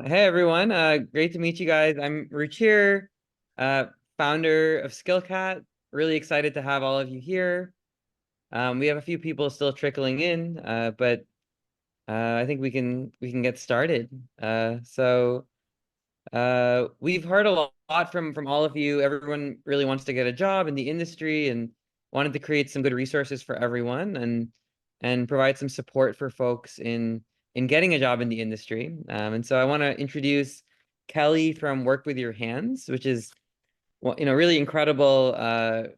Hey everyone, great to meet you guys. I'm Ruchir, uh, founder of SkillCat. Really excited to have all of you here. We have a few people still trickling in, but I think we can get started. We've heard a lot from all of you. Everyone really wants to get a job in the industry and wanted to create some good resources for everyone and provide some support for folks in getting a job in the industry. And so I want to introduce Kelly from Work with Your Hands, which is really incredible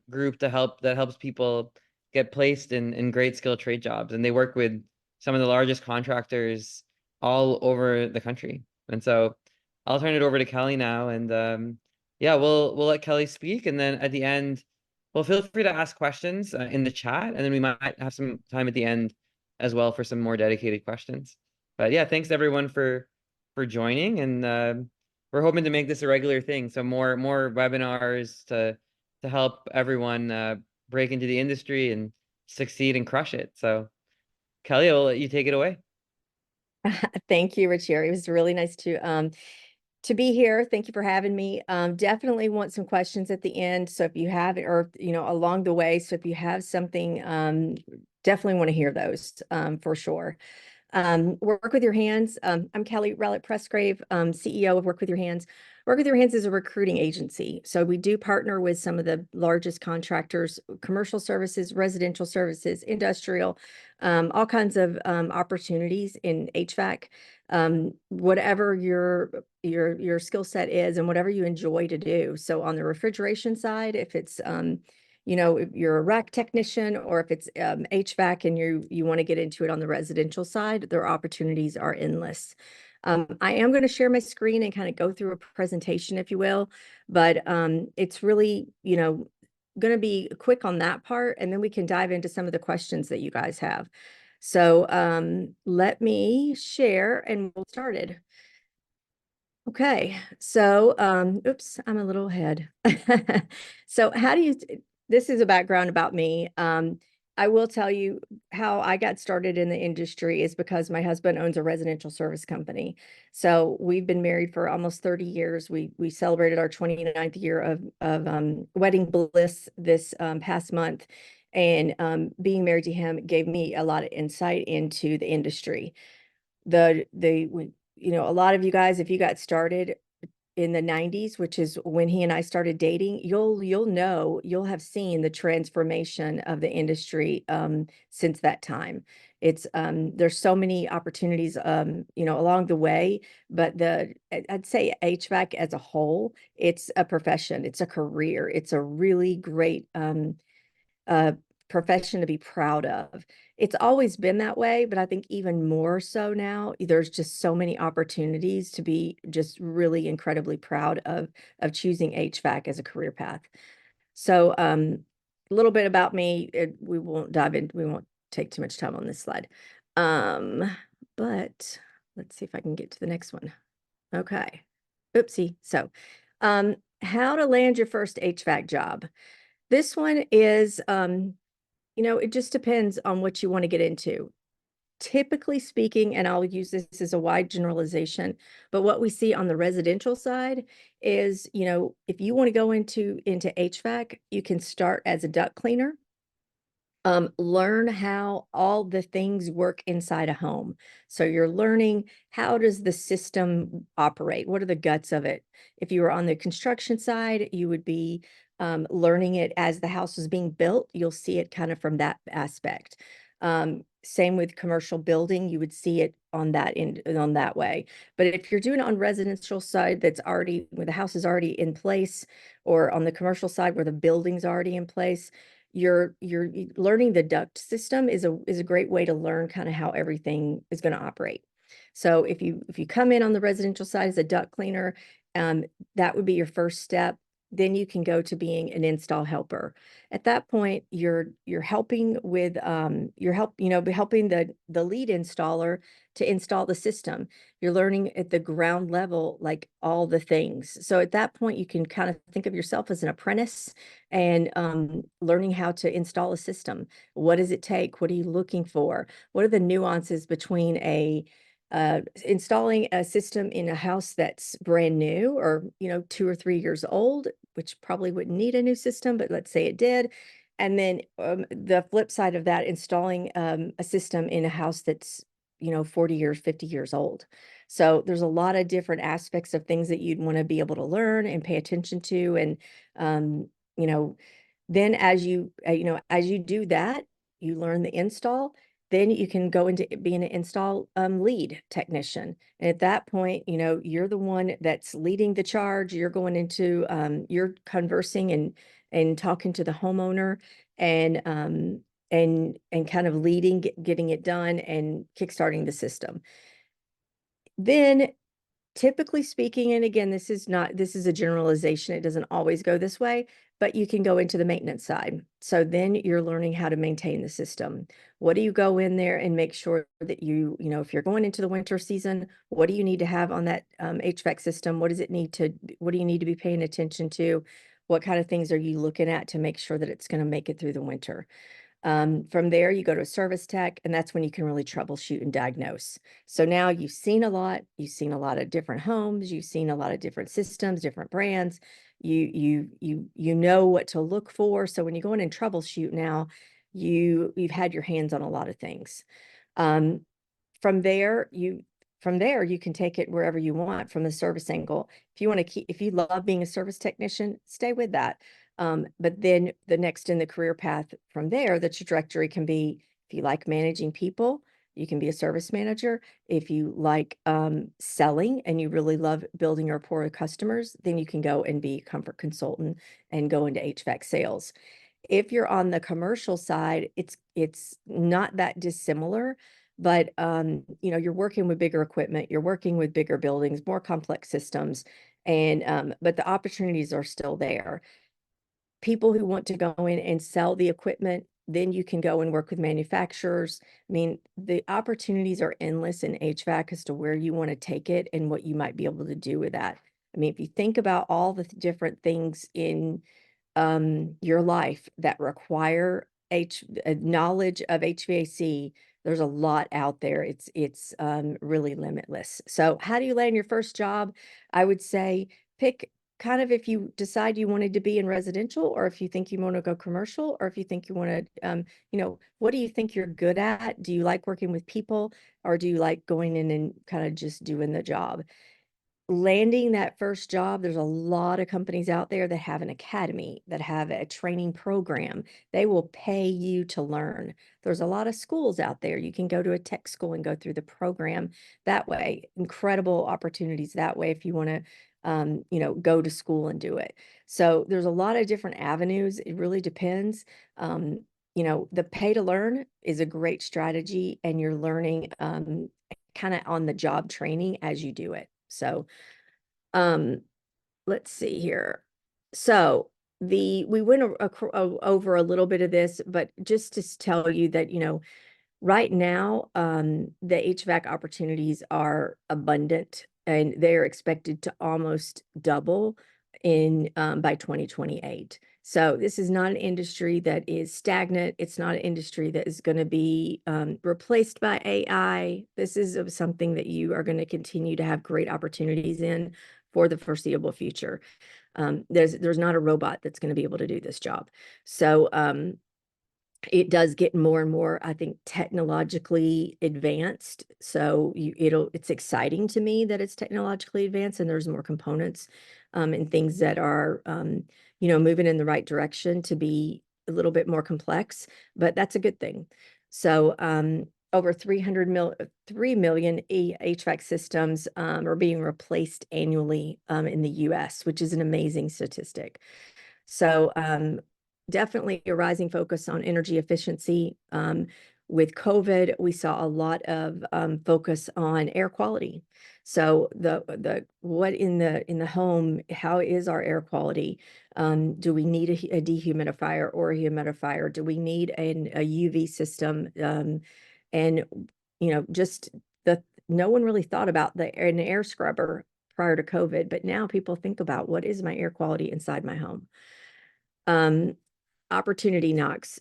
group that helps people get placed in great skill trade jobs. And they work with some of the largest contractors all over the country. And so I'll turn it over to Kelly now, and yeah, we'll let Kelly speak, and then at the end, well, feel free to ask questions in the chat, and then we might have some time at the end as well for some more dedicated questions. But yeah, thanks everyone for joining, and we're hoping to make this a regular thing, so more webinars to help everyone break into the industry and succeed and crush it. So Kelly, I'll let you take it away. Thank you, Rich. It was really nice to be here. Thank you for having me. Definitely want some questions at the end. So if you have, or along the way, so if you have something, definitely want to hear those for sure. Work with Your Hands. I'm Kelly Rowlett Pressgrave, CEO of Work with Your Hands. Work with Your Hands is a recruiting agency. So we do partner with some of the largest contractors, commercial services, residential services, industrial, all kinds of opportunities in HVAC. Whatever your skill set is and whatever you enjoy to do. So on the refrigeration side, if it's if you're a rack technician, or if it's HVAC and you want to get into it on the residential side, their opportunities are endless. I am going to share my screen and kind of go through a presentation, if you will, but it's really, going to be quick on that part, and then we can dive into some of the questions that you guys have. So let me share and we'll get started. Okay, so oops, I'm a little ahead. So this is a background about me. I will tell you how I got started in the industry is because my husband owns a residential service company. So we've been married for almost 30 years. We celebrated our 29th year of wedding bliss this past month. And being married to him gave me a lot of insight into the industry. A lot of you guys, if you got started in the 90s, which is when he and I started dating, you'll have seen the transformation of the industry since that time. It's there's so many opportunities along the way, but I'd say HVAC as a whole, it's a profession, it's a career, it's a really great profession to be proud of. It's always been that way, but I think even more so now. There's just so many opportunities to be just really incredibly proud of choosing HVAC as a career path. So a little bit about me. We won't dive in. We won't take too much time on this slide. But let's see if I can get to the next one. Okay. Oopsie. So how to land your first HVAC job. This one is it just depends on what you want to get into. Typically speaking, and I'll use this as a wide generalization, but what we see on the residential side is, if you want to go into HVAC, you can start as a duct cleaner. Learn how all the things work inside a home. So you're learning, how does the system operate? What are the guts of it? If you were on the construction side, you would be learning it as the house is being built. You'll see it kind of from that aspect. Same with commercial building, you would see it on that way. But if you're doing it on residential side, where the house is already in place, or on the commercial side where the building's already in place, you're learning the duct system is a great way to learn kind of how everything is going to operate. So if you come in on the residential side as a duct cleaner, that would be your first step. Then you can go to being an install helper. At that point, you're helping with helping the lead installer to install the system. You're learning at the ground level, like all the things. So at that point, you can kind of think of yourself as an apprentice and learning how to install a system. What does it take? What are you looking for? What are the nuances between a installing a system in a house that's brand new or, 2 or 3 years old, which probably wouldn't need a new system, but let's say it did. And then the flip side of that, installing a system in a house that's, 40 years, 50 years old. So there's a lot of different aspects of things that you'd want to be able to learn and pay attention to. And, you know, then as you do that, you learn the install, then you can go into being an install lead technician. And at that point, you're the one that's leading the charge. You're going into, you're conversing and talking to the homeowner and, and kind of leading, getting it done and kickstarting the system. Then typically speaking, and again, this is a generalization. It doesn't always go this way, but you can go into the maintenance side. So then you're learning how to maintain the system. What do you go in there and make sure that if you're going into the winter season, what do you need to have on that HVAC system? What do you need to be paying attention to? What kind of things are you looking at to make sure that it's going to make it through the winter? From there, you go to a service tech, and that's when you can really troubleshoot and diagnose. So now you've seen a lot of different homes, you've seen a lot of different systems, different brands. You know what to look for. So when you go in and troubleshoot now, you've had your hands on a lot of things. Um, from there, you can take it wherever you want from the service angle. If you love being a service technician, stay with that. But then the next in the career path from there, the trajectory can be, if you like managing people, you can be a service manager. If you like selling and you really love building a rapport with customers, then you can go and be a comfort consultant and go into HVAC sales. If you're on the commercial side, it's not that dissimilar, but you're working with bigger equipment, you're working with bigger buildings, more complex systems, and but the opportunities are still there. People who want to go in and sell the equipment, then you can go and work with manufacturers. I mean, the opportunities are endless in HVAC as to where you want to take it and what you might be able to do with that. I mean, if you think about all the different things in your life that require knowledge of HVAC, there's a lot out there. It's really limitless. So how do you land your first job? I would say pick kind of, if you decide you wanted to be in residential, or if you think you want to go commercial, or if you think you want to, what do you think you're good at? Do you like working with people, or do you like going in and kind of just doing the job? Landing that first job, there's a lot of companies out there that have an academy, that have a training program. They will pay you to learn. There's a lot of schools out there. You can go to a tech school and go through the program that way. Incredible opportunities that way if you want to, go to school and do it. So there's a lot of different avenues. It really depends. The pay to learn is a great strategy, and you're learning kind of on the job training as you do it. So, let's see here. So we went over a little bit of this, but just to tell you that, right now, the HVAC opportunities are abundant, and they're expected to almost double by 2028. So this is not an industry that is stagnant. It's not an industry that is going to be replaced by AI. This is something that you are going to continue to have great opportunities in for the foreseeable future. There's not a robot that's going to be able to do this job. So it does get more and more, I think, technologically advanced. So it's exciting to me that it's technologically advanced and there's more components and things that are, moving in the right direction to be a little bit more complex, but that's a good thing. So over 3 million HVAC systems are being replaced annually in the US, which is an amazing statistic. So definitely a rising focus on energy efficiency. With COVID, we saw a lot of focus on air quality. So what in the home, how is our air quality? Do we need a dehumidifier or a humidifier? Do we need a UV system? And just no one really thought about an air scrubber prior to COVID, but now people think about, what is my air quality inside my home? Opportunity knocks.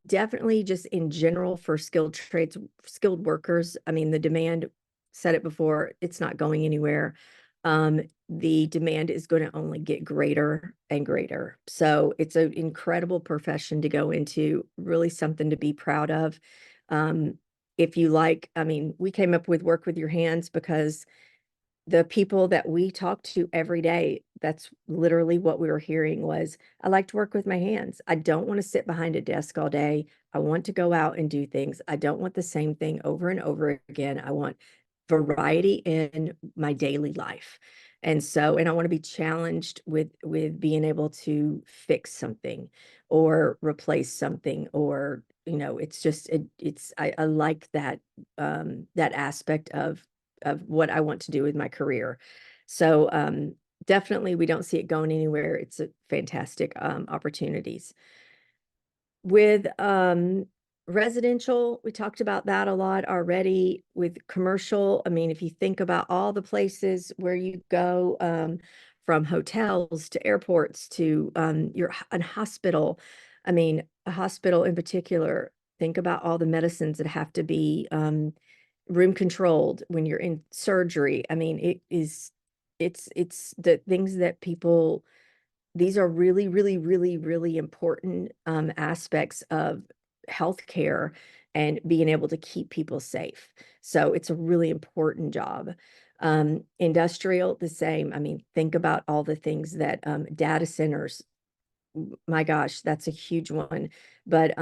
Definitely just in general for skilled workers. I mean, the demand said it before, it's not going anywhere. The demand is going to only get greater and greater. So it's an incredible profession to go into, really something to be proud of. If you like, I mean, we came up with work with your hands because the people that we talk to every day, that's literally what we were hearing was, I like to work with my hands. I don't want to sit behind a desk all day. I want to go out and do things. I don't want the same thing over and over again. I want variety in my daily life. And so, and I want to be challenged with being able to fix something or replace something, or, it's just, I like that, that aspect of what I want to do with my career. So definitely we don't see it going anywhere. It's a fantastic opportunities. With residential, we talked about that a lot already. With commercial, I mean, if you think about all the places where you go, from hotels to airports to a hospital, I mean, a hospital in particular, think about all the medicines that have to be room controlled when you're in surgery. I mean, it's the things that people, these are really, really, really, really important aspects of healthcare and being able to keep people safe. So it's a really important job. Industrial, the same. I mean, think about all the things that data centers, my gosh, that's a huge one. But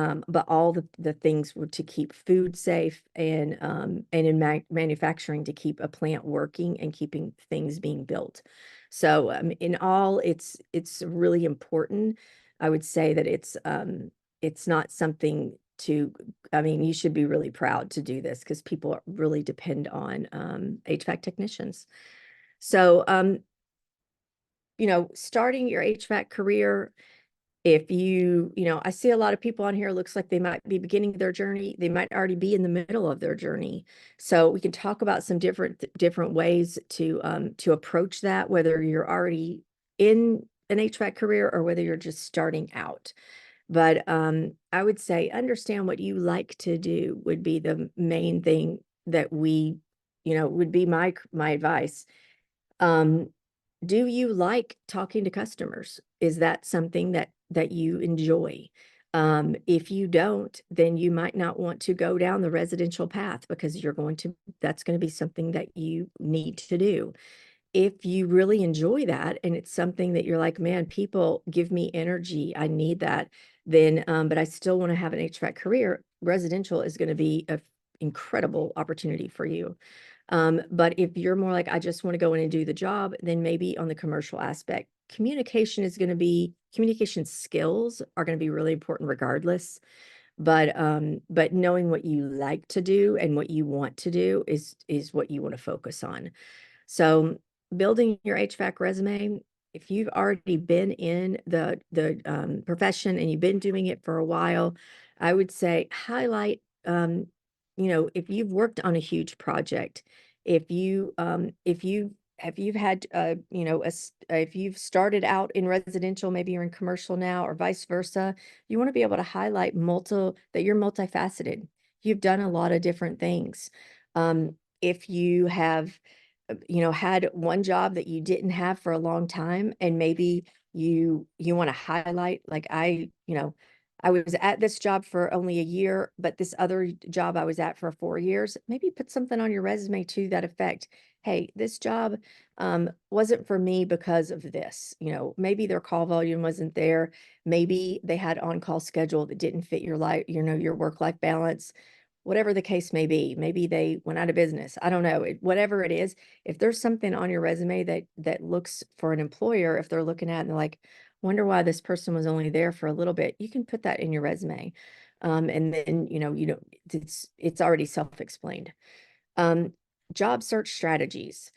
all the things were to keep food safe, and in manufacturing to keep a plant working and keeping things being built. So in all, it's really important. I would say that it's not something to, I mean, you should be really proud to do this because people really depend on HVAC technicians. So starting your HVAC career, if I see a lot of people on here, looks like they might be beginning their journey. They might already be in the middle of their journey. So we can talk about some different ways to approach that, whether you're already in an HVAC career or whether you're just starting out. But I would say understand what you like to do would be the main thing that would be my advice. Um, do you like talking to customers? Is that something that you enjoy? If you don't, then you might not want to go down the residential path because that's going to be something that you need to do. If you really enjoy that and it's something that you're like, man, people give me energy, I need that, then but I still want to have an HVAC career, residential is going to be an incredible opportunity for you. But if you're more like, I just want to go in and do the job, then maybe on the commercial aspect, communication skills are going to be really important regardless. But knowing what you like to do and what you want to do is what you want to focus on. So building your HVAC resume, if you've already been in the profession and you've been doing it for a while, I would say highlight, if you've worked on a huge project, if you've had, if you've started out in residential, maybe you're in commercial now or vice versa, you want to be able to highlight that you're multifaceted. You've done a lot of different things. If you have had one job that you didn't have for a long time, and maybe you want to highlight, like I was at this job for only a year, but this other job I was at for 4 years, maybe put something on your resume to that effect. Hey, this job wasn't for me because of this. Maybe their call volume wasn't there. Maybe they had on-call schedule that didn't fit your life, your work-life balance, whatever the case may be. Maybe they went out of business. I don't know. Whatever it is, if there's something on your resume that looks for an employer, if they're looking at it and they're like, wonder why this person was only there for a little bit, you can put that in your resume. And then, it's already self-explained. Job search strategies.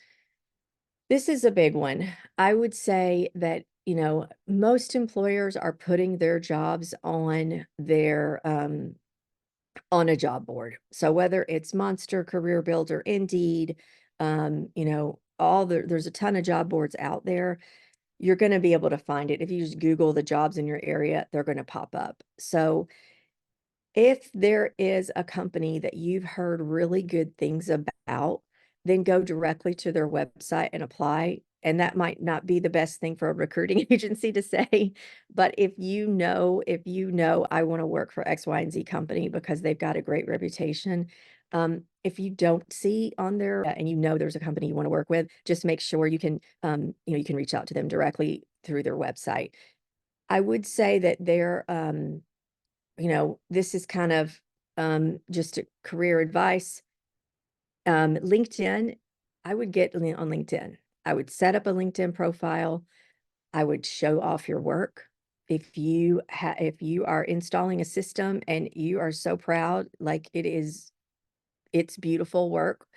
This is a big one. I would say that, most employers are putting their jobs on a job board. So whether it's Monster, Career Builder, Indeed, there's a ton of job boards out there. You're going to be able to find it. If you just Google the jobs in your area, they're going to pop up. So if there is a company that you've heard really good things about, then go directly to their website and apply. And that might not be the best thing for a recruiting agency to say, but if you know, I want to work for X, Y, and Z company because they've got a great reputation. If you don't see on there and you know there's a company you want to work with, just make sure you can, you can reach out to them directly through their website. I would say that this is kind of just a career advice. LinkedIn, I would get on LinkedIn. I would set up a LinkedIn profile. I would show off your work. If you are installing a system and you are so proud, like it's beautiful work,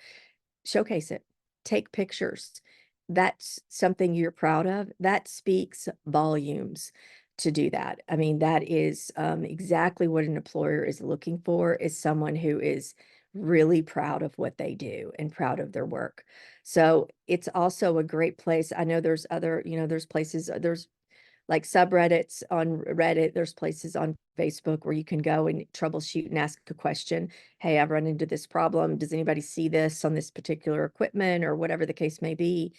showcase it, take pictures. That's something you're proud of. That speaks volumes to do that. I mean, that is exactly what an employer is looking for, is someone who is really proud of what they do and proud of their work. So it's also a great place. I know there's other, there's places, there's like subreddits on Reddit. There's places on Facebook where you can go and troubleshoot and ask a question. Hey, I've run into this problem. Does anybody see this on this particular equipment, or whatever the case may be?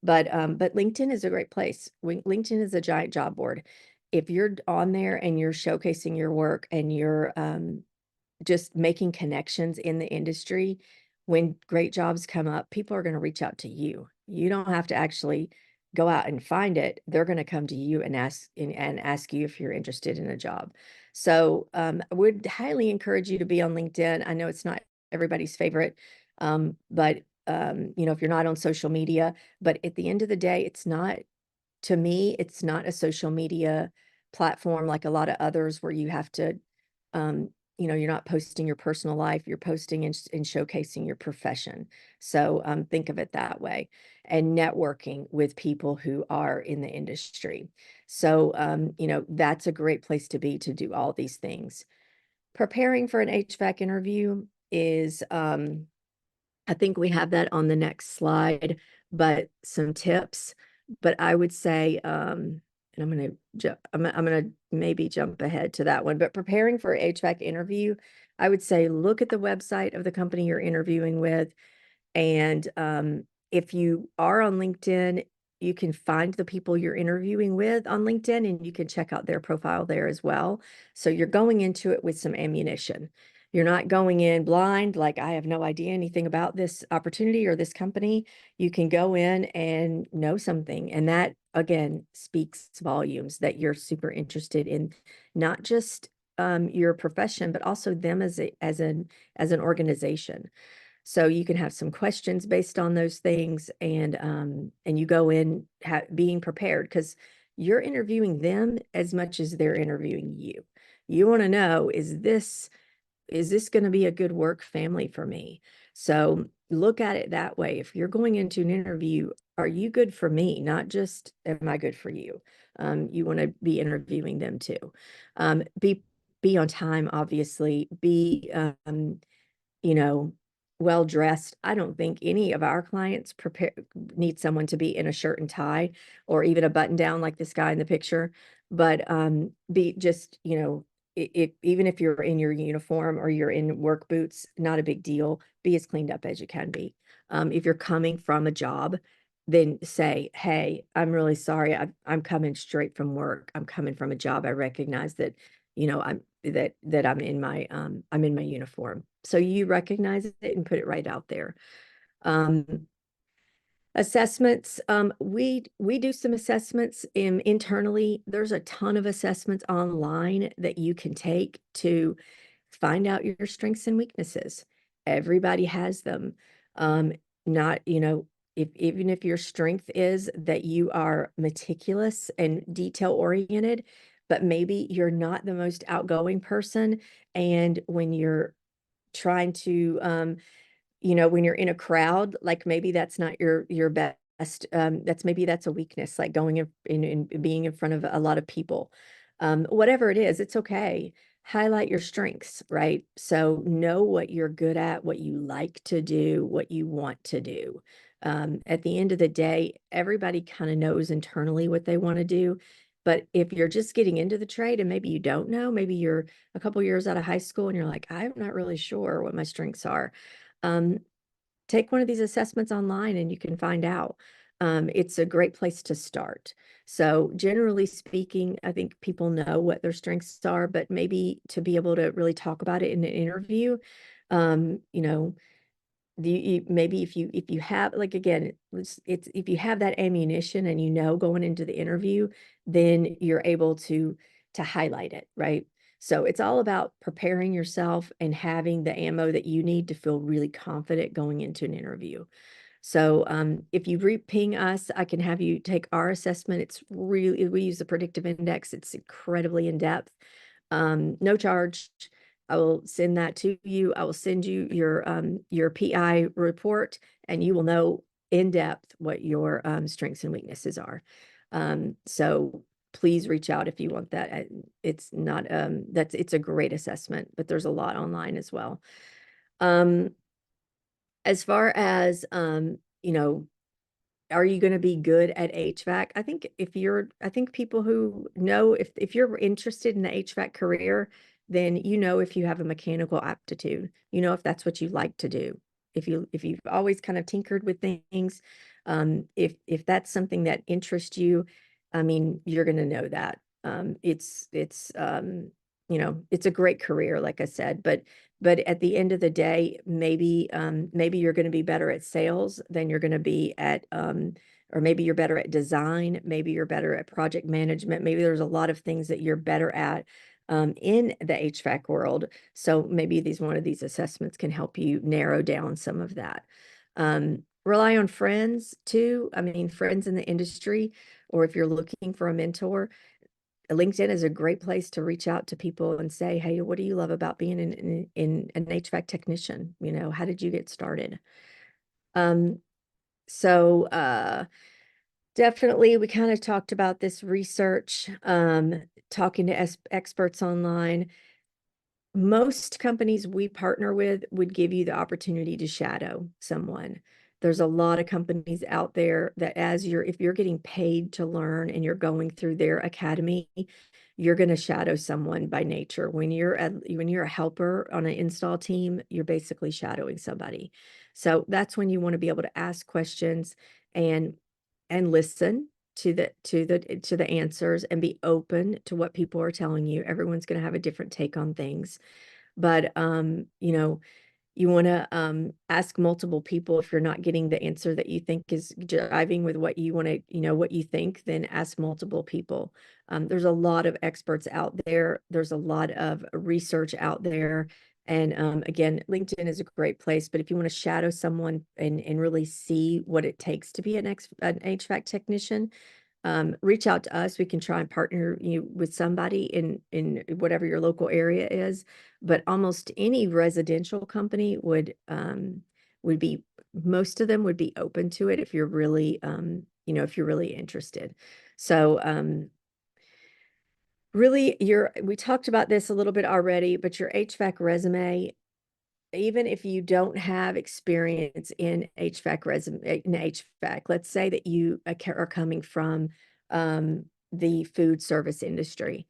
But LinkedIn is a great place. LinkedIn is a giant job board. If you're on there and you're showcasing your work and you're just making connections in the industry, when great jobs come up, people are going to reach out to you. You don't have to actually go out and find it. They're going to come to you and ask you if you're interested in a job. So I would highly encourage you to be on LinkedIn. I know it's not everybody's favorite, but if you're not on social media, but at the end of the day, it's not, to me, it's not a social media platform like a lot of others where you have to, you're not posting your personal life, you're posting and showcasing your profession. So think of it that way, and networking with people who are in the industry. So, that's a great place to be to do all these things. Preparing for an HVAC interview is, I think we have that on the next slide, but some tips. But I would say, and I'm gonna maybe jump ahead to that one. But preparing for a HVAC interview, I would say look at the website of the company you're interviewing with, and if you are on LinkedIn, you can find the people you're interviewing with on LinkedIn and you can check out their profile there as well. So you're going into it with some ammunition. You're not going in blind, like I have no idea anything about this opportunity or this company. You can go in and know something. And that, again, speaks volumes that you're super interested in not just your profession, but also them as an organization. So you can have some questions based on those things, and you go in being prepared, because you're interviewing them as much as they're interviewing you. You want to know, is this going to be a good work family for me? So look at it that way. If you're going into an interview, are you good for me? Not just, am I good for you? You want to be interviewing them too. Be on time, obviously. Be you know, well dressed. I don't think any of our clients need someone to be in a shirt and tie or even a button down like this guy in the picture. But be just, even if you're in your uniform or you're in work boots, not a big deal. Be as cleaned up as you can be. If you're coming from a job, then say, hey, I'm really sorry. I'm coming straight from work. I'm coming from a job. I recognize that, I'm in my uniform. So you recognize it and put it right out there. Assessments, we do some assessments internally. There's a ton of assessments online that you can take to find out your strengths and weaknesses. Everybody has them. Not, even if your strength is that you are meticulous and detail oriented, but maybe you're not the most outgoing person. And when you're trying to, when you're in a crowd, like maybe that's not your best. That's a weakness, like going in being in front of a lot of people. Whatever it is, it's okay. Highlight your strengths, right? So know what you're good at, what you like to do, what you want to do. At the end of the day, everybody kind of knows internally what they want to do. But if you're just getting into the trade and maybe you don't know, maybe you're a couple years out of high school and you're like, I'm not really sure what my strengths are. Um, take one of these assessments online and you can find out. It's a great place to start. So generally speaking, I think people know what their strengths are, but maybe to be able to really talk about it in an interview, you know, maybe if you have, like, again, it's if you have that ammunition and you know going into the interview, then you're able to highlight it, right? So it's all about preparing yourself and having the ammo that you need to feel really confident going into an interview. So if you ping us, I can have you take our assessment. It's really, we use the predictive index. It's incredibly in depth. No charge. I will send that to you. I will send you your PI report, and you will know in depth what your strengths and weaknesses are. So please reach out if you want that. It's not it's a great assessment, but there's a lot online as well. As far as you know, are you going to be good at HVAC? I think people who know, if you're interested in the HVAC career, then you know if you have a mechanical aptitude, you know if that's what you like to do. If you've always kind of tinkered with things, if that's something that interests you, I mean, you're going to know that. It's you know, it's a great career, like I said, but at the end of the day, maybe you're going to be better at sales than you're going to be at or maybe you're better at design, maybe you're better at project management, maybe there's a lot of things that you're better at in the HVAC world. So maybe one of these assessments can help you narrow down some of that. Rely on friends too. I mean, friends in the industry, or if you're looking for a mentor, LinkedIn is a great place to reach out to people and say, hey, what do you love about being in an HVAC technician? You know, how did you get started? Um, so definitely we kind of talked about this research, talking to experts online. Most companies we partner with would give you the opportunity to shadow someone. There's a lot of companies out there that if you're getting paid to learn and you're going through their academy, you're going to shadow someone by nature. When you're a helper on an install team, you're basically shadowing somebody. So that's when you want to be able to ask questions and listen to the answers and be open to what people are telling you. Everyone's going to have a different take on things. But you know, you want to ask multiple people. If you're not getting the answer that you think is driving with what you want to, you know, what you think, then ask multiple people. There's a lot of experts out there. There's a lot of research out there. And again, LinkedIn is a great place. But if you want to shadow someone and really see what it takes to be an HVAC technician, reach out to us. We can try and partner you with somebody in whatever your local area is. But almost any residential company would be, most of them would be open to it if you're really you know, if you're really interested. So really, we talked about this a little bit already, but your HVAC resume, even if you don't have experience in HVAC, let's say that you are coming from the food service industry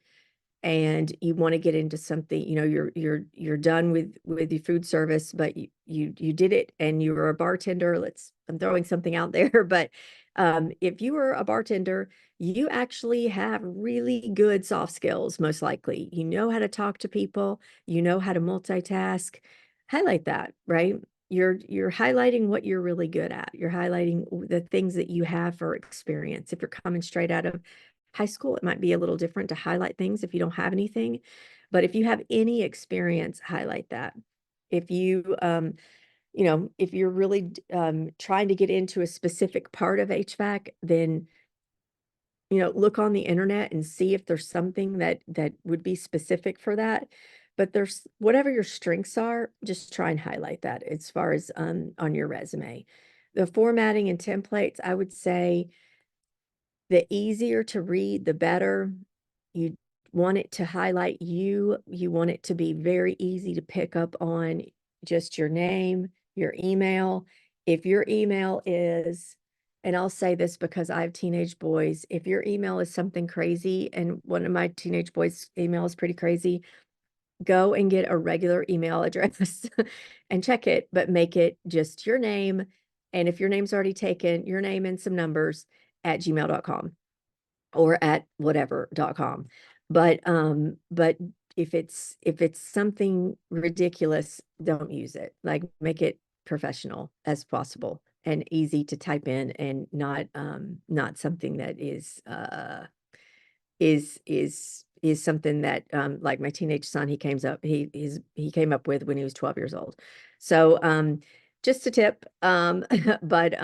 and you want to get into something, you know, you're done with the food service, but you did it and you were a bartender. I'm throwing something out there, but if you were a bartender, you actually have really good soft skills, most likely. You know how to talk to people, you know how to multitask. Highlight that, right? You're highlighting what you're really good at. You're highlighting the things that you have for experience. If you're coming straight out of high school, it might be a little different to highlight things if you don't have anything. But if you have any experience, highlight that. If you, you know, if you're really trying to get into a specific part of HVAC, then, you know, look on the internet and see if there's something that would be specific for that. But there's whatever your strengths are, just try and highlight that as far as on your resume. The formatting and templates, I would say the easier to read, the better. You want it to highlight you. You want it to be very easy to pick up on just your name, your email. If your email is, and I'll say this because I have teenage boys, if your email is something crazy, and one of my teenage boys' email is pretty crazy, go and get a regular email address and check it, but make it just your name. And if your name's already taken, your name and some numbers at gmail.com or at whatever.com. But if it's something ridiculous, don't use it. Like, make it professional as possible and easy to type in, and not something that is something that like my teenage son, he came up with when he was 12 years old. So just a tip. But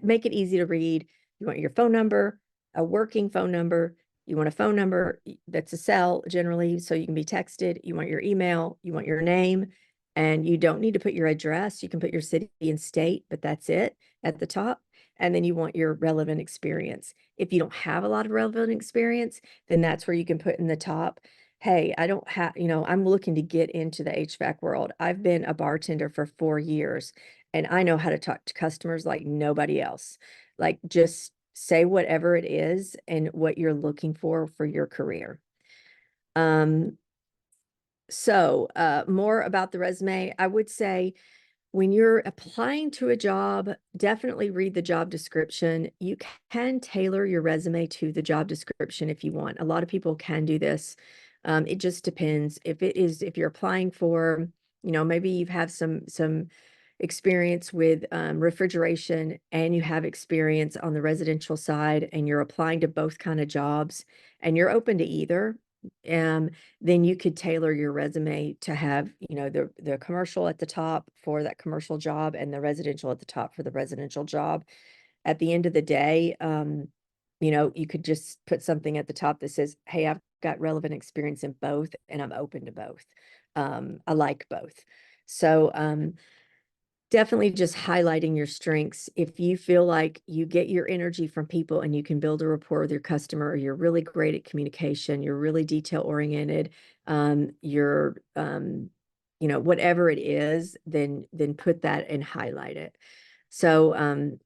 make it easy to read. You want your phone number, a working phone number. You want a phone number that's a cell generally, so you can be texted. You want your email, you want your name, and you don't need to put your address. You can put your city and state, but that's it at the top. And then you want your relevant experience. If you don't have a lot of relevant experience, then that's where you can put in the top, hey, I don't have, I'm looking to get into the HVAC world. I've been a bartender for 4 years and I know how to talk to customers like nobody else. Like, just say whatever it is and what you're looking for your career. So more about the resume, I would say, when you're applying to a job, definitely read the job description. You can tailor your resume to the job description if you want. A lot of people can do this. It just depends. If you're applying for, maybe you have some experience with refrigeration and you have experience on the residential side and you're applying to both kind of jobs and you're open to either, then you could tailor your resume to have, the commercial at the top for that commercial job and the residential at the top for the residential job. At the end of the day, you could just put something at the top that says, hey, I've got relevant experience in both and I'm open to both. I like both. So, definitely just highlighting your strengths. If you feel like you get your energy from people and you can build a rapport with your customer, or you're really great at communication, you're really detail oriented, you're, whatever it is, then put that and highlight it. So,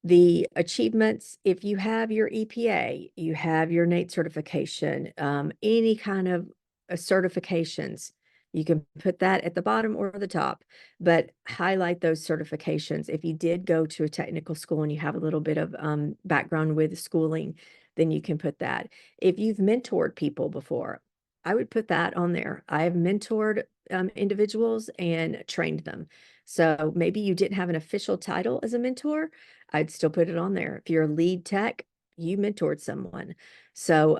the achievements, if you have your EPA, you have your NATE certification, any kind of certifications, you can put that at the bottom or the top, but highlight those certifications. If you did go to a technical school and you have a little bit of background with schooling, then you can put that. If you've mentored people before, I would put that on there. I've mentored individuals and trained them. So maybe you didn't have an official title as a mentor, I'd still put it on there. If you're a lead tech, you mentored someone. So,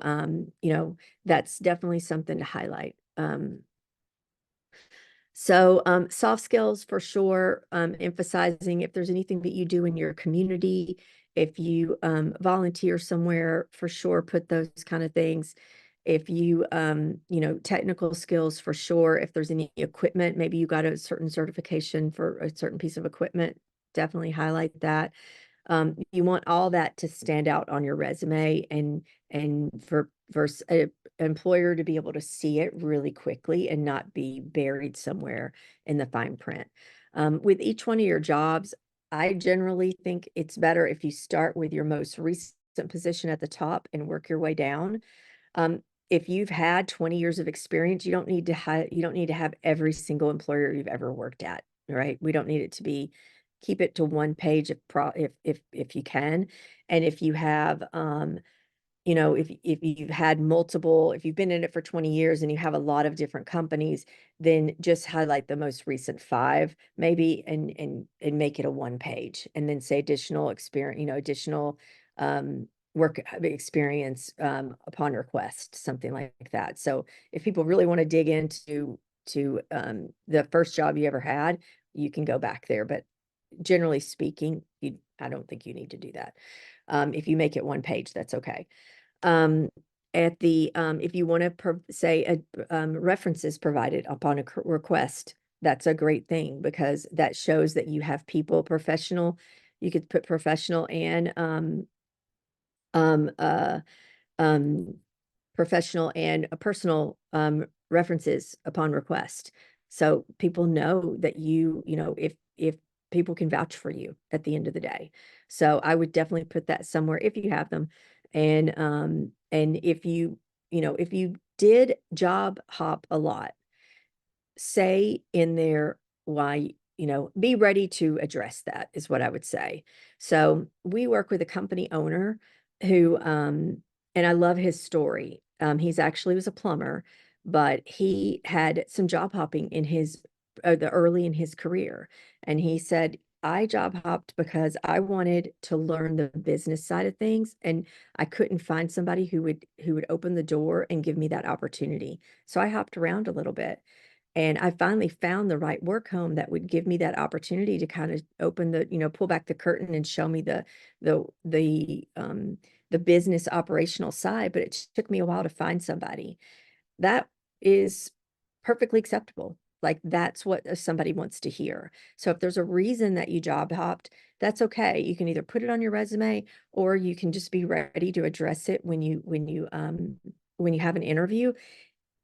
that's definitely something to highlight. Soft skills for sure, emphasizing if there's anything that you do in your community, if you volunteer somewhere, for sure, put those kind of things. If you, technical skills for sure. If there's any equipment, maybe you got a certain certification for a certain piece of equipment, definitely highlight that. You want all that to stand out on your resume and for an employer to be able to see it really quickly and not be buried somewhere in the fine print. With each one of your jobs, I generally think it's better if you start with your most recent position at the top and work your way down. If you've had 20 years of experience, you don't need to have every single employer you've ever worked at, right? We don't need it to be, keep it to one page if you can. And if you have, if you've had multiple, if you've been in it for 20 years and you have a lot of different companies, then just highlight the most recent 5 maybe and make it a one page, and then say additional experience, additional work experience upon request, something like that. So if people really want to dig into the first job you ever had, you can go back there. But generally speaking, I don't think you need to do that. If you make it one page, that's okay. If you want to say references provided upon a request, that's a great thing because that shows that you have people professional. You could put professional and um, uh, um, professional and personal references upon request. So people know that if people can vouch for you at the end of the day. So I would definitely put that somewhere if you have them. And if you did job hop a lot, say in there why, be ready to address that is what I would say. So we work with a company owner who, and I love his story. He's actually was a plumber, but he had some job hopping in the early in his career. And he said, I job hopped because I wanted to learn the business side of things, and I couldn't find somebody who would open the door and give me that opportunity. So I hopped around a little bit. And I finally found the right work home that would give me that opportunity to kind of open pull back the curtain and show me the the business operational side. But it took me a while to find somebody. That is perfectly acceptable. Like that's what somebody wants to hear. So if there's a reason that you job hopped, that's okay. You can either put it on your resume, or you can just be ready to address it when you have an interview.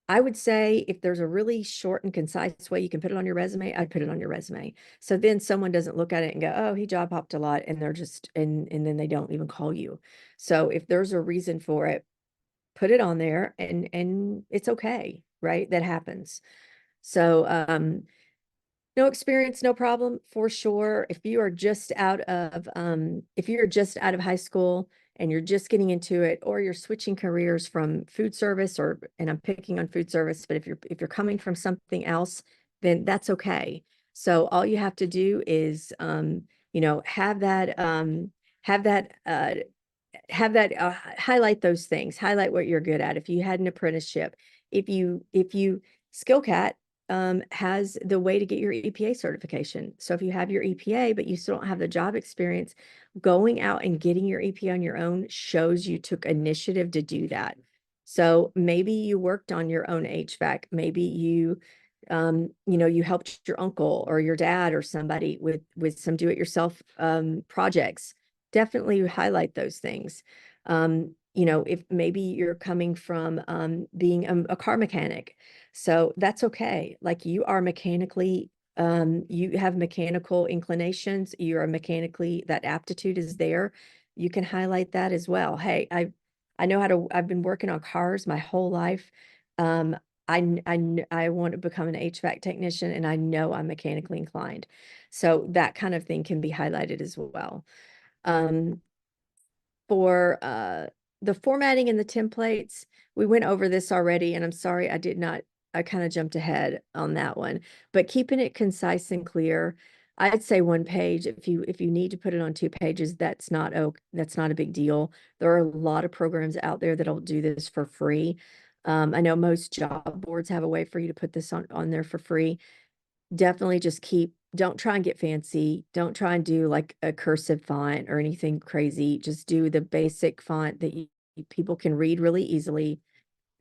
I would say if there's a really short and concise way you can put it on your resume, I'd put it on your resume. So then someone doesn't look at it and go, oh, he job hopped a lot, and they're just and then they don't even call you. So if there's a reason for it, put it on there, and it's okay, right? That happens. So no experience, no problem for sure. If you're just out of high school and you're just getting into it, or you're switching careers from food service, and I'm picking on food service, but if you're coming from something else, then that's okay. So all you have to do is, have that highlight those things, highlight what you're good at. If you had an apprenticeship, if you SkillCat has the way to get your EPA certification. So if you have your EPA, but you still don't have the job experience, going out and getting your EPA on your own shows you took initiative to do that. So maybe you worked on your own HVAC. Maybe you helped your uncle or your dad or somebody with some do-it-yourself projects. Definitely highlight those things. If maybe you're coming from being a car mechanic, so that's okay. Like you are mechanically, you have mechanical inclinations, you are mechanically, that aptitude is there. You can highlight that as well. Hey, I know I've been working on cars my whole life. Um, I want to become an HVAC technician, and I know I'm mechanically inclined. So that kind of thing can be highlighted as well. Um, for the formatting and the templates, we went over this already, and I'm sorry I kind of jumped ahead on that one. But keeping it concise and clear, I'd say one page. If you need to put it on 2 pages, that's not a big deal. There are a lot of programs out there that'll do this for free. I know most job boards have a way for you to put this on there for free. Definitely just don't try and get fancy. Don't try and do like a cursive font or anything crazy. Just do the basic font that people can read really easily,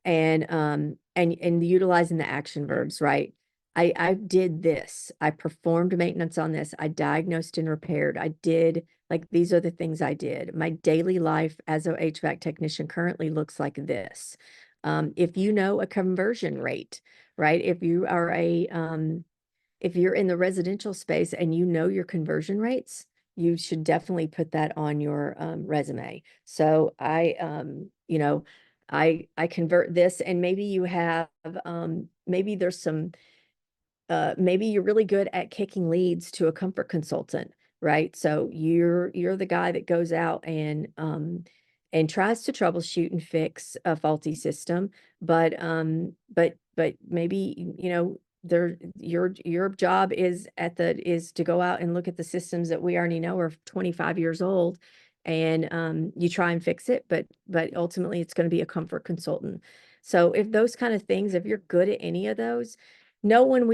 and utilizing the action verbs, right? I did this. I performed maintenance on this. I diagnosed and repaired. I did, like, these are the things I did. My daily life as a HVAC technician currently looks like this. If you know a conversion rate, right? If you're in the residential space and you know your conversion rates, you should definitely put that on your resume. So I convert this, and maybe you have maybe there's some maybe you're really good at kicking leads to a comfort consultant, right? So you're the guy that goes out and tries to troubleshoot and fix a faulty system, but maybe your job is to go out and look at the systems that we already know are 25 years old, and you try and fix it, but ultimately it's going to be a comfort consultant. So if those kind of things, if you're good at any of those, no one,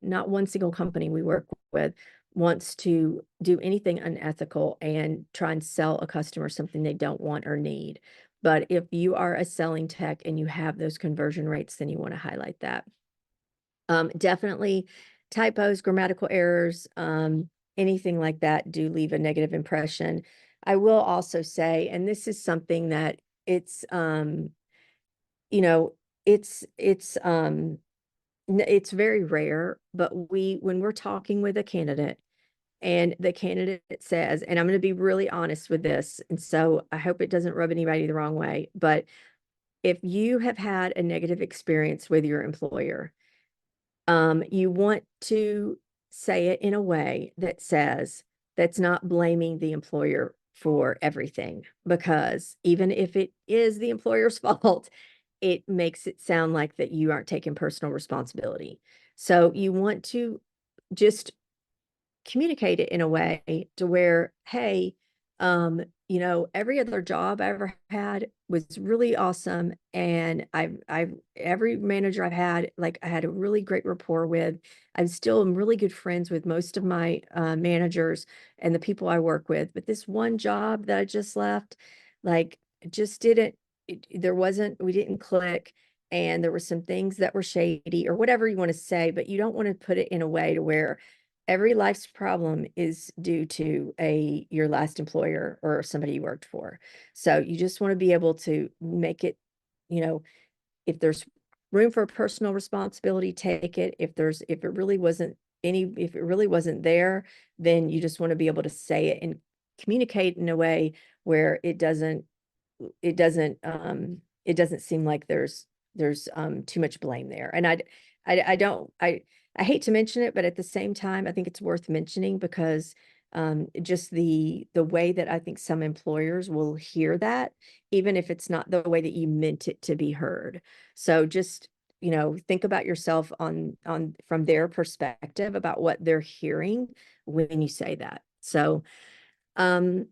not one single company we work with wants to do anything unethical and try and sell a customer something they don't want or need. But if you are a selling tech and you have those conversion rates, then you want to highlight that. Definitely typos, grammatical errors, anything like that do leave a negative impression. I will also say, and this is something that it's, you know, it's very rare, but when we're talking with a candidate and the candidate says, and I'm going to be really honest with this, and so I hope it doesn't rub anybody the wrong way, but if you have had a negative experience with your employer, you want to say it in a way that says that's not blaming the employer for everything, because even if it is the employer's fault, it makes it sound like that you aren't taking personal responsibility. So you want to just communicate it in a way to where, hey, every other job I ever had was really awesome. And every manager I've had, like I had a really great rapport with. I'm still am really good friends with most of my managers and the people I work with. But this one job that I just left, like, just didn't, we didn't click. And there were some things that were shady or whatever you want to say, but you don't want to put it in a way to where every life's problem is due to your last employer or somebody you worked for. So you just want to be able to make it, you know, if there's room for personal responsibility, take it. If it really wasn't there, then you just want to be able to say it and communicate in a way where it doesn't seem like there's too much blame there. And I hate to mention it, but at the same time, I think it's worth mentioning because just the way that I think some employers will hear that, even if it's not the way that you meant it to be heard. So just, think about yourself on from their perspective about what they're hearing when you say that. So, um,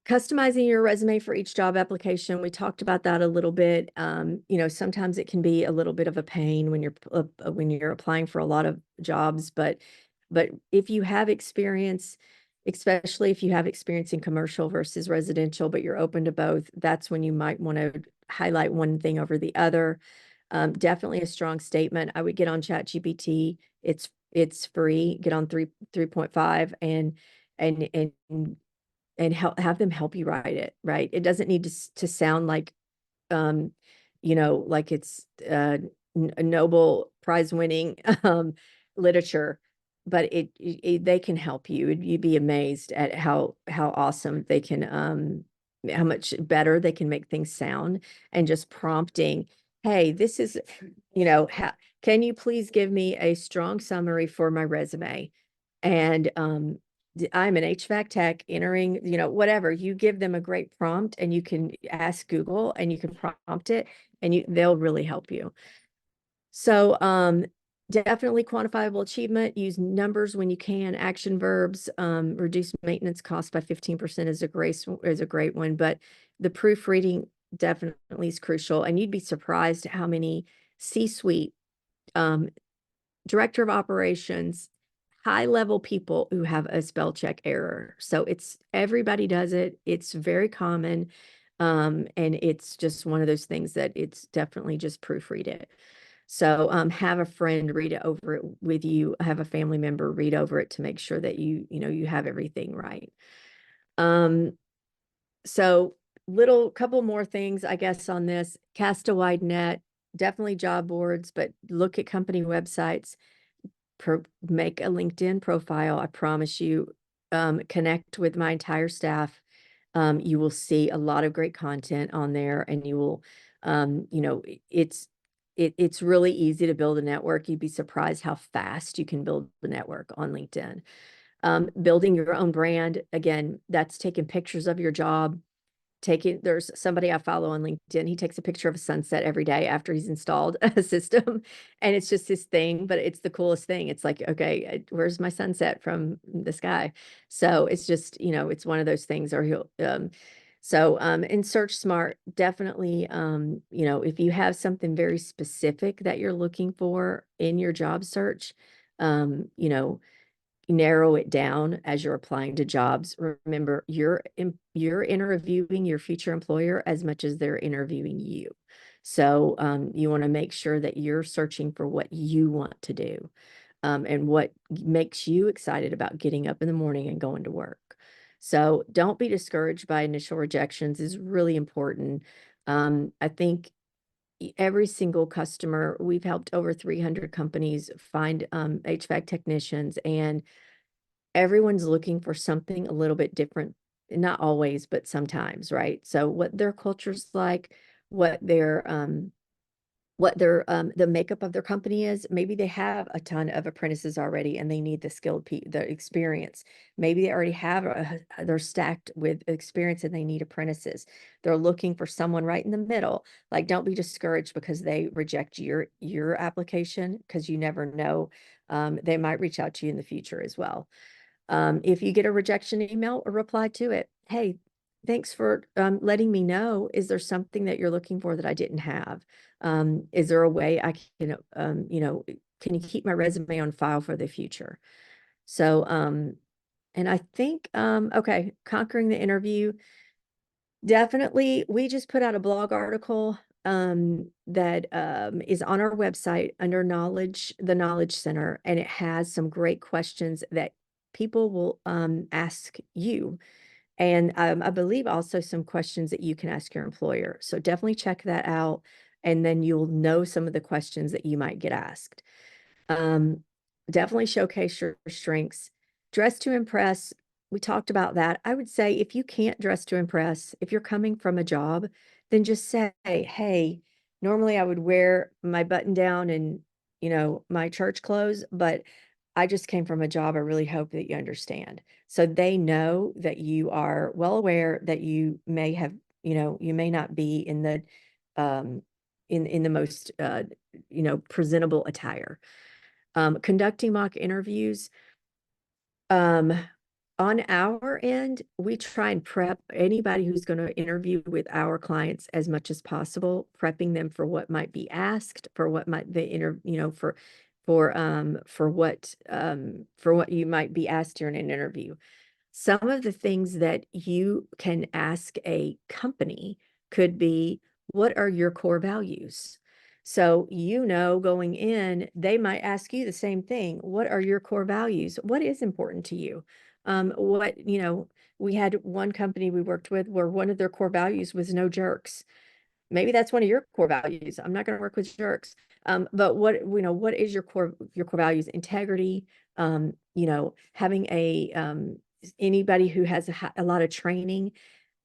customizing your resume for each job application, we talked about that a little bit. Sometimes it can be a little bit of a pain when you're applying for a lot of jobs, but if you have experience, especially if you have experience in commercial versus residential, but you're open to both, that's when you might want to highlight one thing over the other. Definitely a strong statement. I would get on ChatGPT. It's free. Get on 3.5 and have them help you write it, right? It doesn't need to sound like, um, like it's a Nobel Prize winning literature, but they can help you. You'd be amazed at how awesome they can, how much better they can make things sound, and just prompting, hey, this is, can you please give me a strong summary for my resume? And I'm an HVAC tech entering, whatever. You give them a great prompt and you can ask Google and you can prompt it and they'll really help you. So definitely quantifiable achievement, use numbers when you can, action verbs, reduce maintenance costs by 15% is a great one, but the proofreading definitely is crucial. And you'd be surprised how many C-suite, director of operations, high level people who have a spell check error. So everybody does it. It's very common. And it's just one of those things that it's definitely just proofread it. So have a friend read it over it with you, have a family member read over it to make sure that you have everything right. So couple more things, I guess, on this. Cast a wide net, definitely job boards, but look at company websites. Make a LinkedIn profile. I promise you, connect with my entire staff. You will see a lot of great content on there, and you will, it's really easy to build a network. You'd be surprised how fast you can build a network on LinkedIn. Building your own brand, again, that's taking pictures of your job, there's somebody I follow on LinkedIn. He takes a picture of a sunset every day after he's installed a system. And it's just his thing, but it's the coolest thing. It's like, okay, where's my sunset from the sky? So it's just, it's one of those things, or in Search Smart, definitely, if you have something very specific that you're looking for in your job search, narrow it down as you're applying to jobs. Remember, you're interviewing your future employer as much as they're interviewing you. So you want to make sure that you're searching for what you want to do, and what makes you excited about getting up in the morning and going to work. So don't be discouraged by initial rejections is really important. I think every single customer, we've helped over 300 companies find HVAC technicians, and everyone's looking for something a little bit different. Not always, but sometimes, right? So what their culture's like, the makeup of their company is. Maybe they have a ton of apprentices already and they need the experience. Maybe they already have they're stacked with experience and they need apprentices. They're looking for someone right in the middle. Like, don't be discouraged because they reject your application, because you never know. They might reach out to you in the future as well. If you get a rejection email, reply to it. Hey, thanks for letting me know. Is there something that you're looking for that I didn't have? Is there a way I can, can you keep my resume on file for the future? So, and I think, okay, conquering the interview. Definitely, we just put out a blog article that is on our website under the Knowledge Center, and it has some great questions that people will ask you. And I believe also some questions that you can ask your employer. So definitely check that out, and then you'll know some of the questions that you might get asked. Um, Definitely showcase your strengths. Dress to impress. We talked about that. I would say if you can't dress to impress, if you're coming from a job, then just say, hey, normally I would wear my button down and, my church clothes, but I just came from a job. I really hope that you understand. So they know that you are well aware that you may have, you may not be in the, in the most, presentable attire. Conducting mock interviews. Um, on our end, we try and prep anybody who's going to interview with our clients as much as possible, prepping them for what might be asked, for what might the for what you might be asked during an interview. Some of the things that you can ask a company could be, what are your core values? So, going in, they might ask you the same thing. What are your core values? What is important to you? We had one company we worked with where one of their core values was no jerks. Maybe that's one of your core values. I'm not going to work with jerks. But what is your core values? Integrity, having anybody who has a lot of training.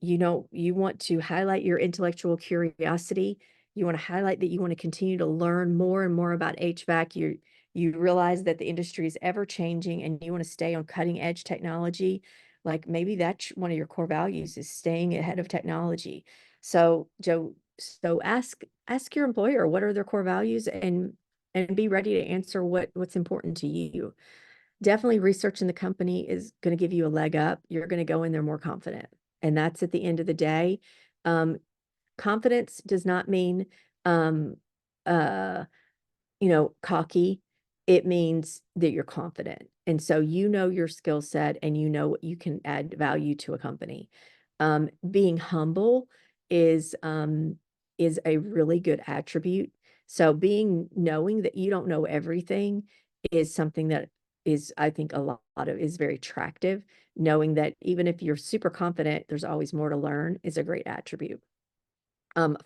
You want to highlight your intellectual curiosity. You want to highlight that you want to continue to learn more and more about HVAC. You realize that the industry is ever changing and you want to stay on cutting edge technology. Like, maybe that's one of your core values, is staying ahead of technology. So, ask your employer what are their core values, and be ready to answer what's important to you. Definitely researching the company is going to give you a leg up. You're going to go in there more confident. And that's at the end of the day. Um, Confidence does not mean, um, uh, cocky. It means that you're confident. And so your skill set and what you can add value to a company. Being humble is a really good attribute. So knowing that you don't know everything is something that is, I think, a lot of is very attractive. Knowing that even if you're super confident, there's always more to learn is a great attribute.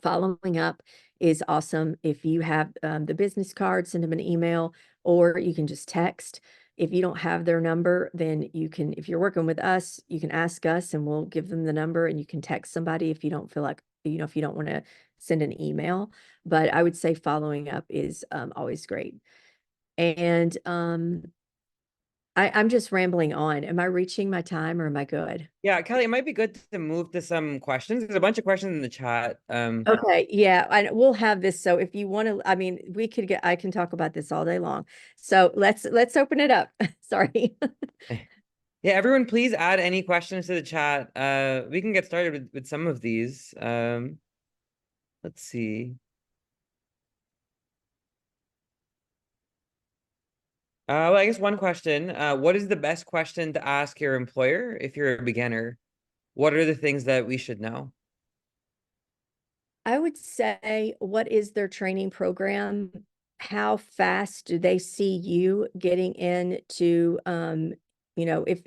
Following up is awesome. If you have the business card, send them an email, or you can just text. If you don't have their number, then if you're working with us, you can ask us and we'll give them the number, and you can text somebody if you don't feel like, if you don't want to send an email. But I would say following up is always great. And I'm just rambling on. Am I reaching my time or am I good? Yeah, Kelly, it might be good to move to some questions. There's a bunch of questions in the chat. Okay, yeah, we'll have this. So if you want to, I mean, I can talk about this all day long. So let's open it up. Sorry. Yeah, everyone, please add any questions to the chat. We can get started with some of these. Let's see. Well, I guess one question. What is the best question to ask your employer if you're a beginner? What are the things that we should know? I would say, what is their training program? How fast do they see you getting into, if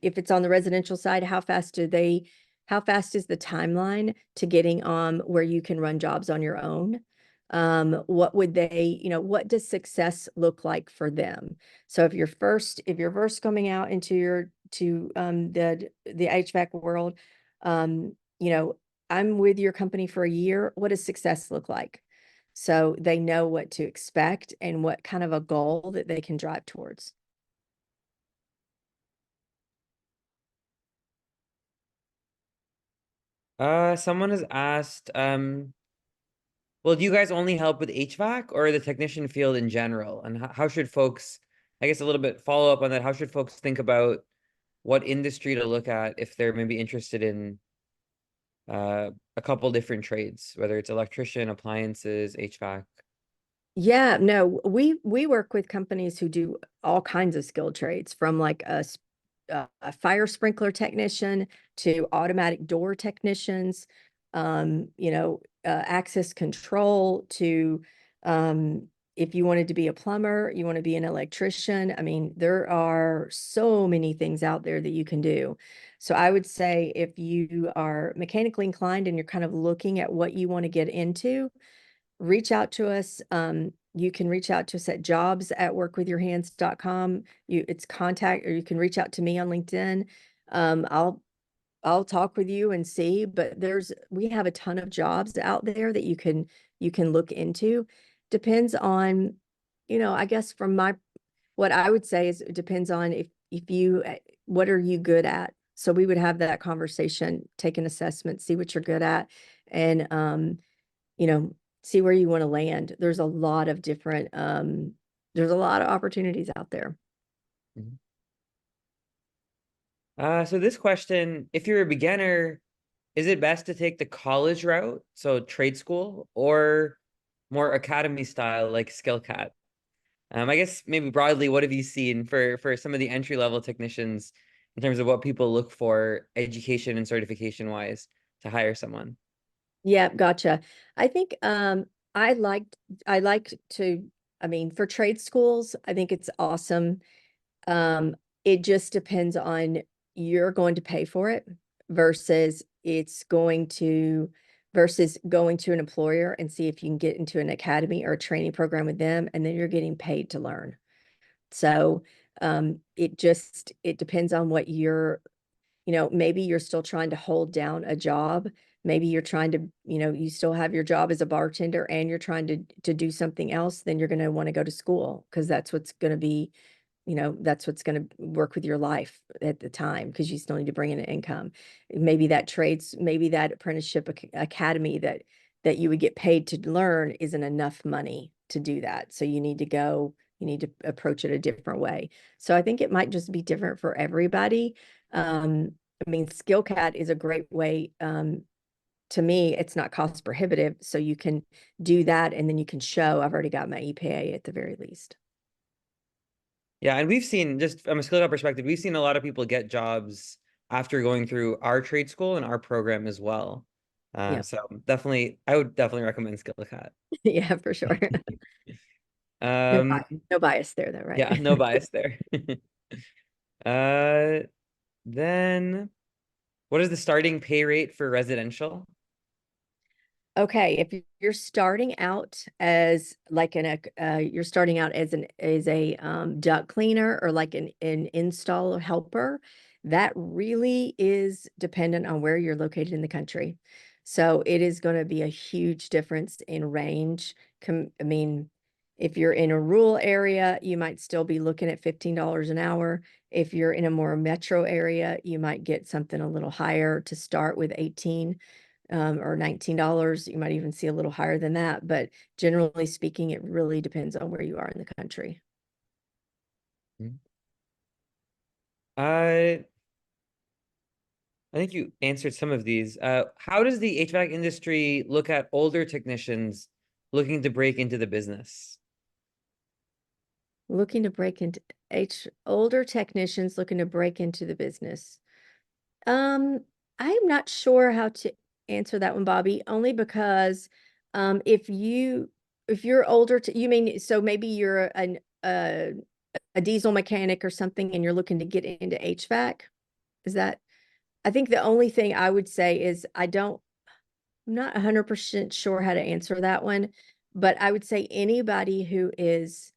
it's on the residential side, how fast is the timeline to getting where you can run jobs on your own? What does success look like for them? So if you're first coming out into the HVAC world, I'm with your company for a year. What does success look like? So they know what to expect and what kind of a goal that they can drive towards. Someone has asked, well, do you guys only help with HVAC or the technician field in general? And how should folks, I guess a little bit follow up on that, how should folks think about what industry to look at if they're maybe interested in a couple different trades, whether it's electrician, appliances, HVAC? Yeah, no, we work with companies who do all kinds of skilled trades, from like a fire sprinkler technician to automatic door technicians, access control to, if you wanted to be a plumber, you want to be an electrician. I mean, there are so many things out there that you can do. So I would say if you are mechanically inclined and you're kind of looking at what you want to get into, reach out to us. You can reach out to us at jobs@workwithyourhands.com. It's contact, or you can reach out to me on LinkedIn. Um, I'll I'll talk with you and see, but we have a ton of jobs out there that you can look into. Depends on, I guess what I would say is it depends on if you what are you good at? So we would have that conversation, take an assessment, see what you're good at, and you know, see where you want to land. There's a lot of opportunities out there. Mhm. So this question, if you're a beginner, is it best to take the college route, so trade school, or more academy style like SkillCat? I guess maybe broadly, what have you seen for some of the entry level technicians in terms of what people look for education and certification wise to hire someone? Yeah, gotcha. I think I liked I like to I mean, for trade schools, I think it's awesome. It just depends on, you're going to pay for it versus going to an employer and see if you can get into an academy or a training program with them, and then you're getting paid to learn. So it depends on what maybe you're still trying to hold down a job. Maybe you're trying to, you still have your job as a bartender and you're trying to do something else. Then you're going to want to go to school, because that's what's going to work with your life at the time, because you still need to bring in an income. Maybe that apprenticeship academy that you would get paid to learn isn't enough money to do that. So you need to approach it a different way. So I think it might just be different for everybody. I mean, SkillCat is a great way. To me, it's not cost prohibitive. So you can do that, and then you can show I've already got my EPA at the very least. Yeah, and we've seen, just from a skill perspective, we've seen a lot of people get jobs after going through our trade school and our program as well. Yeah. So definitely, I would definitely recommend SkillCat. Yeah, for sure. Um, No bias there though, yeah, right? no bias there. Uh, then what is the starting pay rate for residential? Okay, if you're starting out as like you're starting out as a duct cleaner, or like an install helper, that really is dependent on where you're located in the country. So it is going to be a huge difference in range. I mean, if you're in a rural area, you might still be looking at $15 an hour. If you're in a more metro area, you might get something a little higher to start with 18 or $19. You might even see a little higher than that. But generally speaking, it really depends on where you are in the country. Mhm. I think you answered some of these. How does the HVAC industry look at older technicians looking to break into the business? Looking to break into older technicians looking to break into the business. Um, I'm not sure how to answer that one, Bobby, only because if you're older, you mean, so maybe you're a diesel mechanic or something and you're looking to get into HVAC? Is that, I think the only thing I would say is I'm not 100% sure how to answer that one, but I would say anybody who is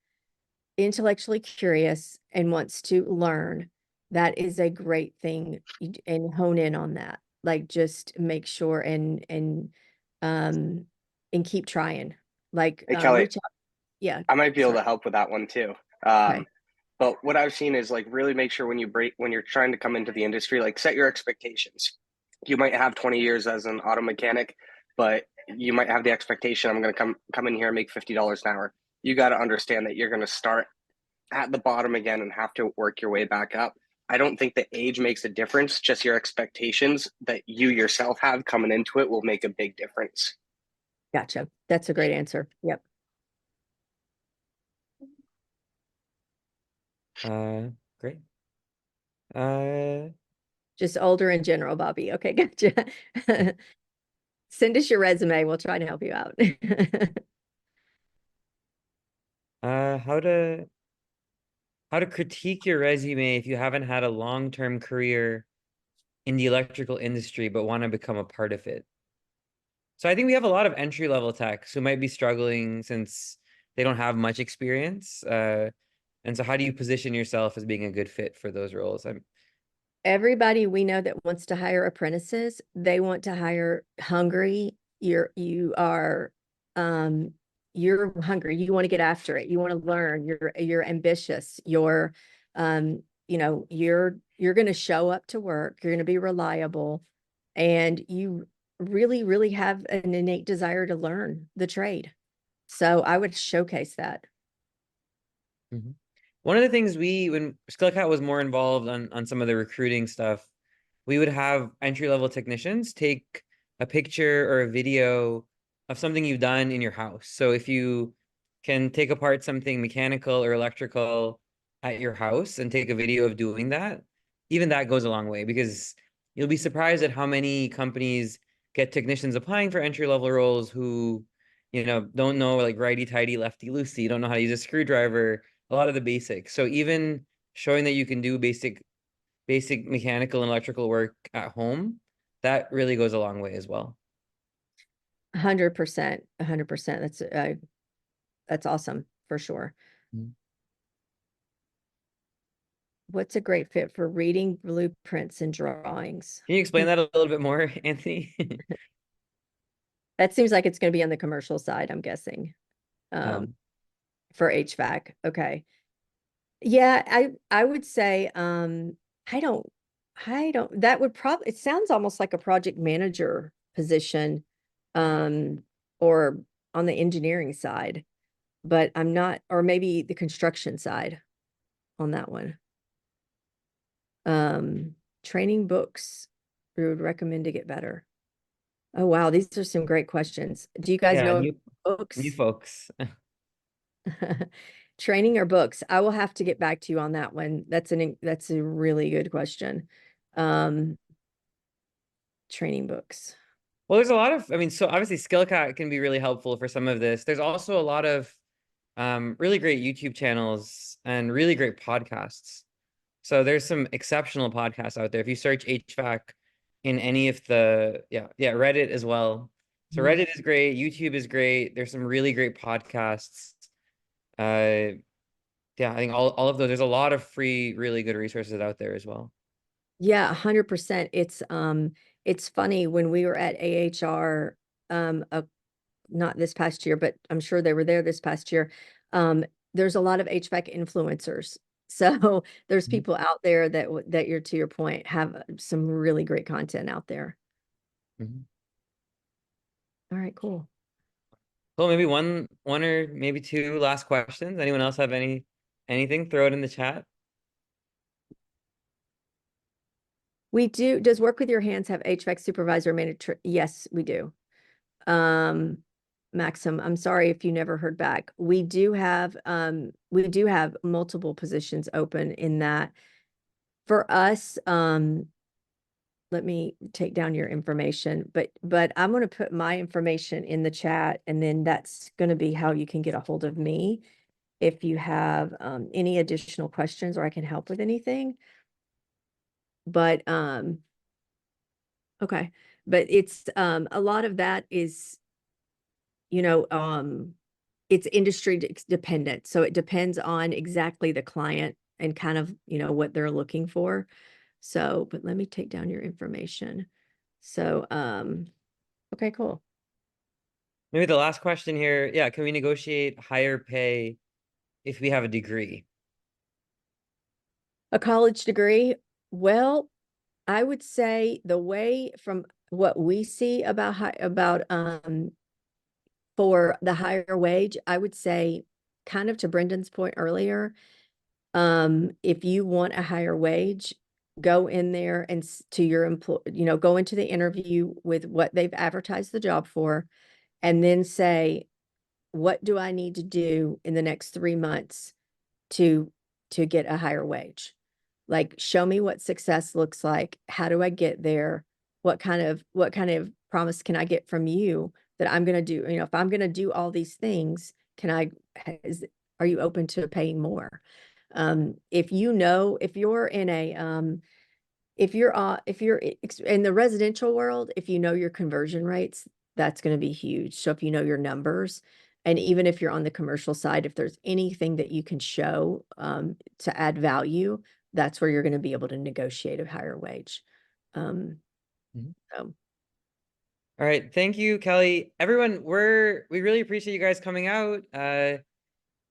intellectually curious and wants to learn, that is a great thing, and hone in on that. like just make sure and keep trying. Like Hey, Kelly, reach out. Yeah, I might be able sorry. to help with that one too. Okay. But what I've seen is like really make sure when you're trying to come into the industry, like set your expectations. You might have 20 years as an auto mechanic, but you might have the expectation I'm going to come in here and make $50 an hour. You got to understand that you're going to start at the bottom again and have to work your way back up. I don't think that age makes a difference. Just your expectations that you yourself have coming into it will make a big difference. Gotcha. That's a great answer. Yep. Great. Uh, Just older in general, Bobby. Okay, gotcha. Send us your resume. We'll try to help you out. how to critique your resume if you haven't had a long-term career in the electrical industry but want to become a part of it. So I think we have a lot of entry-level techs who might be struggling since they don't have much experience. And so how do you position yourself as being a good fit for those roles? Everybody we know that wants to hire apprentices, they want to hire hungry. You're hungry. You want to get after it. You want to learn. You're ambitious. You're going to show up to work. You're going to be reliable, and you really, really have an innate desire to learn the trade. So I would showcase that. Mhm. One of the things when Skillcat was more involved on some of the recruiting stuff, we would have entry-level technicians take a picture or a video of something you've done in your house. So if you can take apart something mechanical or electrical at your house and take a video of doing that, even that goes a long way, because you'll be surprised at how many companies get technicians applying for entry-level roles who, don't know like righty-tighty, lefty-loosey, don't know how to use a screwdriver, a lot of the basics. So even showing that you can do basic mechanical and electrical work at home, that really goes a long way as well. 100%, 100%. That's awesome for sure. Mhm. What's a great fit for reading blueprints and drawings? Can you explain that a little bit more, Anthony? That seems like it's going to be on the commercial side, I'm guessing, Um, for HVAC. Okay. Yeah, I would say I don't that would probably, it sounds almost like a project manager position or on the engineering side, but I'm not, or maybe the construction side on that one. Training books we would recommend to get better. Oh wow, these are some great questions. Do you guys yeah, know new books? folks. Training or books? I will have to get back to you on that one. That's a really good question. Um, Training books. Well, there's a lot of, so obviously Skillcat can be really helpful for some of this. There's also a lot of really great YouTube channels and really great podcasts. So there's some exceptional podcasts out there. If you search HVAC in any of Reddit as well. So Mhm. Reddit is great, YouTube is great. There's some really great podcasts. Uh, yeah, I think all of those. There's a lot of free, really good resources out there as well. Yeah, 100%. It's funny when we were at AHR, not this past year, but I'm sure they were there this past year. There's a lot of HVAC influencers. So there's Mhm. people out there that you're, to your point, have some really great content out there. Mhm. All right, cool. Well, maybe one or maybe two last questions. Anyone else have anything? Throw it in the chat. We do. Does Work With Your Hands have HVAC supervisor manager? Yes, we do. Um, Maxim, I'm sorry if you never heard back. We do have multiple positions open in that. For us, let me take down your information, but I'm going to put my information in the chat, and then that's going to be how you can get a hold of me if you have any additional questions or I can help with anything. But okay, but it's a lot of that is, you know, it's industry dependent, so it depends on exactly the client and kind of, what they're looking for. So, but let me take down your information So, okay, cool. Maybe the last question here. Yeah, can we negotiate higher pay if we have a degree? A college degree? Well, I would say the way from what we see about for the higher wage, I would say kind of to Brendan's point earlier, if you want a higher wage, go in there and to your employ, go into the interview with what they've advertised the job for, and then say, what do I need to do in the next 3 months to get a higher wage? Like, show me what success looks like. How do I get there? What kind of promise can I get from you that I'm going to do? If I'm going to do all these things, are you open to paying more? If you're in a, if you're in the residential world, if you know your conversion rates, that's going to be huge. So if you know your numbers, and even if you're on the commercial side, if there's anything that you can show to add value, that's where you're going to be able to negotiate a higher wage. So. All right. Thank you, Kelly. Everyone, we really appreciate you guys coming out.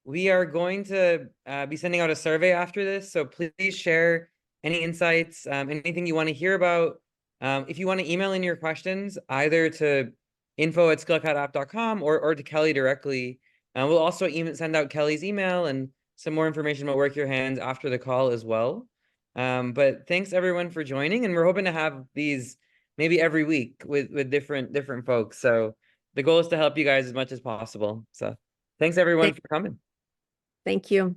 We are going to be sending out a survey after this, so please share any insights, anything you want to hear about. If you want to email in your questions, either to info@skillcatapp.com or to Kelly directly. We'll also send out Kelly's email and some more information about Work Your Hands after the call as well. But thanks everyone for joining, and we're hoping to have these maybe every week with different folks. So the goal is to help you guys as much as possible. So thanks everyone for coming. Thank you.